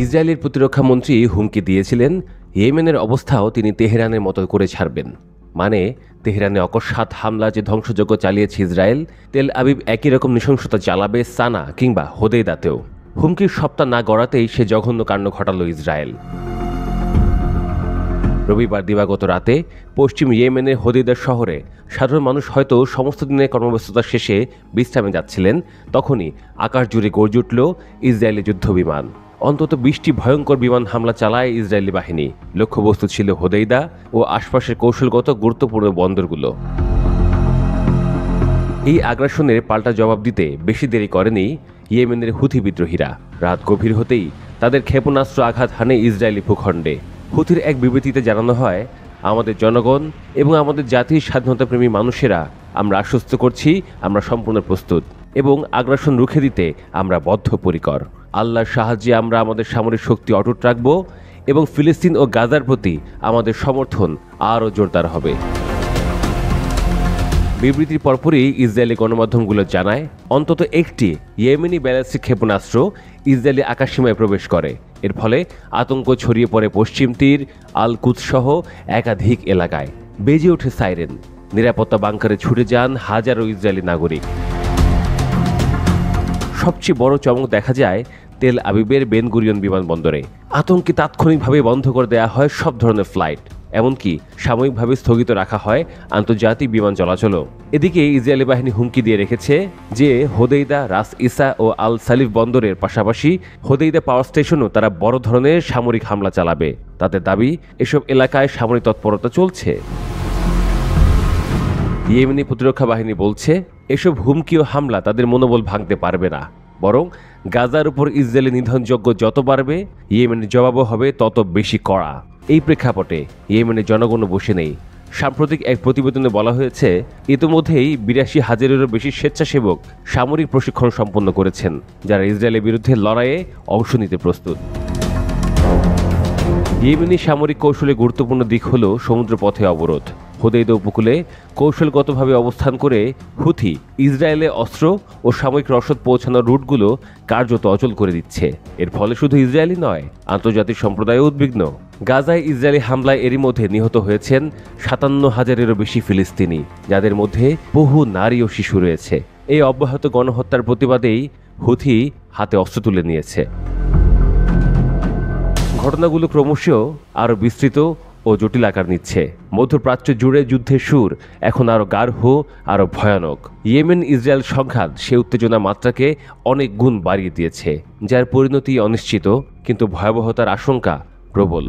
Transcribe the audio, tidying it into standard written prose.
ইসরায়েলের প্রতিরক্ষা মন্ত্রী হুমকি দিয়েছিলেন ইয়েমেনের অবস্থাও তিনি তেহরানের মতো করে ছাড়বেন। মানে তেহরানে অকস্মাৎ হামলা যে ধ্বংসযজ্ঞ চালিয়েছে ইসরায়েল, তেল আবিব একই রকম নৃশংসতা চালাবে সানা কিংবা হোদেইদাতেও। হুমকির সপ্তাহ না গড়াতেই সে জঘন্য কাণ্ড ঘটালো ইসরায়েল। রবিবার দিবাগত রাতে পশ্চিম ইয়েমেনের হোদেইদা শহরে সাধারণ মানুষ হয়তো সমস্ত দিনের কর্মব্যস্ততা শেষে বিশ্রামে যাচ্ছিলেন, তখনই আকাশ জুড়ে গর্জে উঠল ইসরায়েলি যুদ্ধবিমান। অন্তত 20টি ভয়ঙ্কর বিমান হামলা চালায় ইসরায়েলি বাহিনী। লক্ষ্যবস্তু ছিল হোদেইদা ও আশপাশের কৌশলগত গুরুত্বপূর্ণ বন্দরগুলো। এই আগ্রাসনের পাল্টা জবাব দিতে বেশি দেরি করেনি ইয়েমেনের হুথি বিদ্রোহীরা। রাত গভীর হতেই তাদের ক্ষেপণাস্ত্র আঘাত হানে ইসরায়েলি ভূখণ্ডে। হুথির এক বিবৃতিতে জানানো হয়, আমাদের জনগণ এবং আমাদের জাতির স্বাধীনতাপ্রেমী মানুষেরা, আমরা আশ্বস্ত করছি আমরা সম্পূর্ণ প্রস্তুত এবং আগ্রাসন রুখে দিতে আমরা বদ্ধপরিকর। আল্লাহর সাহায্যে আমরা আমাদের সামরিক শক্তি অটুট রাখব এবং ফিলিস্তিন ও গাজার প্রতি আমাদের সমর্থন আরও জোরদার হবে। বিবৃতির পরপরই ইসরায়েলি গণমাধ্যমগুলো জানায়, অন্তত একটি ইয়েমেনি ব্যালিস্টিক ক্ষেপণাস্ত্র ইসরায়েলি আকাশসীমায় প্রবেশ করে। এর ফলে আতঙ্ক ছড়িয়ে পড়ে পশ্চিম তীর, আল কুদস সহ একাধিক এলাকায়। বেজে ওঠে সাইরেন। নিরাপত্তা বাংকারে ছুটে যান হাজারো ইসরায়েলি নাগরিক। সবচেয়ে বড় চমক দেখা যায় তেল আবিবের বেন গুরিয়ন বিমানবন্দরে। আতঙ্কে তাৎক্ষণিকভাবে বন্ধ করে দেওয়া হয় সব ধরনের ফ্লাইট, এমনকি সাময়িকভাবে স্থগিত রাখা হয় আন্তর্জাতিক বিমান চলাচলও। এদিকে ইসরায়েলি বাহিনী হুমকি দিয়ে রেখেছে যে হোদেইদা, রাস ইসা ও আল সালিফ বন্দরের পাশাপাশি হোদেইদা পাওয়ার স্টেশনও তারা বড় ধরনের সামরিক হামলা চালাবে। তাদের দাবি, এসব এলাকায় সামরিক তৎপরতা চলছে। ইয়েমেনি প্রতিরক্ষা বাহিনী বলছে, এসব হুমকি ও হামলা তাদের মনোবল ভাঙতে পারবে না, বরং গাজার উপর ইসরায়েলি নিধনযজ্ঞ যত বাড়বে ইয়েমেনের জবাবও হবে তত বেশি কড়া। এই প্রেক্ষাপটে ইয়েমেনের জনগণও বসে নেই। সাম্প্রতিক এক প্রতিবেদনে বলা হয়েছে, ইতিমধ্যেই 82,000-এরও বেশি স্বেচ্ছাসেবক সামরিক প্রশিক্ষণ সম্পন্ন করেছেন, যারা ইসরায়েলের বিরুদ্ধে লড়াইয়ে অংশ নিতে প্রস্তুত। ইয়েমেনি সামরিক কৌশলে গুরুত্বপূর্ণ দিক হল সমুদ্রপথে অবরোধ। হোদেইদা উপকূলে কৌশলগতভাবে অবস্থান করে হুথি ইসরায়েলে অস্ত্র ও সামরিক রসদ পৌঁছানোর রুটগুলো কার্যত অচল করে দিচ্ছে। এর ফলে শুধু ইসরায়েলি নয়, আন্তর্জাতিক সম্প্রদায়ও উদ্বিগ্ন। গাজায় ইসরায়েলি হামলায় এরই মধ্যে নিহত হয়েছেন 57,000-এরও বেশি ফিলিস্তিনি, যাদের মধ্যে বহু নারী ও শিশু রয়েছে। এই অব্যাহত গণহত্যার প্রতিবাদেই হুথি হাতে অস্ত্র তুলে নিয়েছে। ঘটনাগুলো ক্রমশ আরও বিস্তৃত ও জটিল আকার নিচ্ছে। মধ্যপ্রাচ্য জুড়ে যুদ্ধের সুর এখন আরও গাঢ়, আরও ভয়ানক। ইয়েমেন ইসরায়েল সংঘাত সে উত্তেজনা মাত্রাকে অনেক গুণ বাড়িয়ে দিয়েছে, যার পরিণতি অনিশ্চিত, কিন্তু ভয়াবহতার আশঙ্কা প্রবল।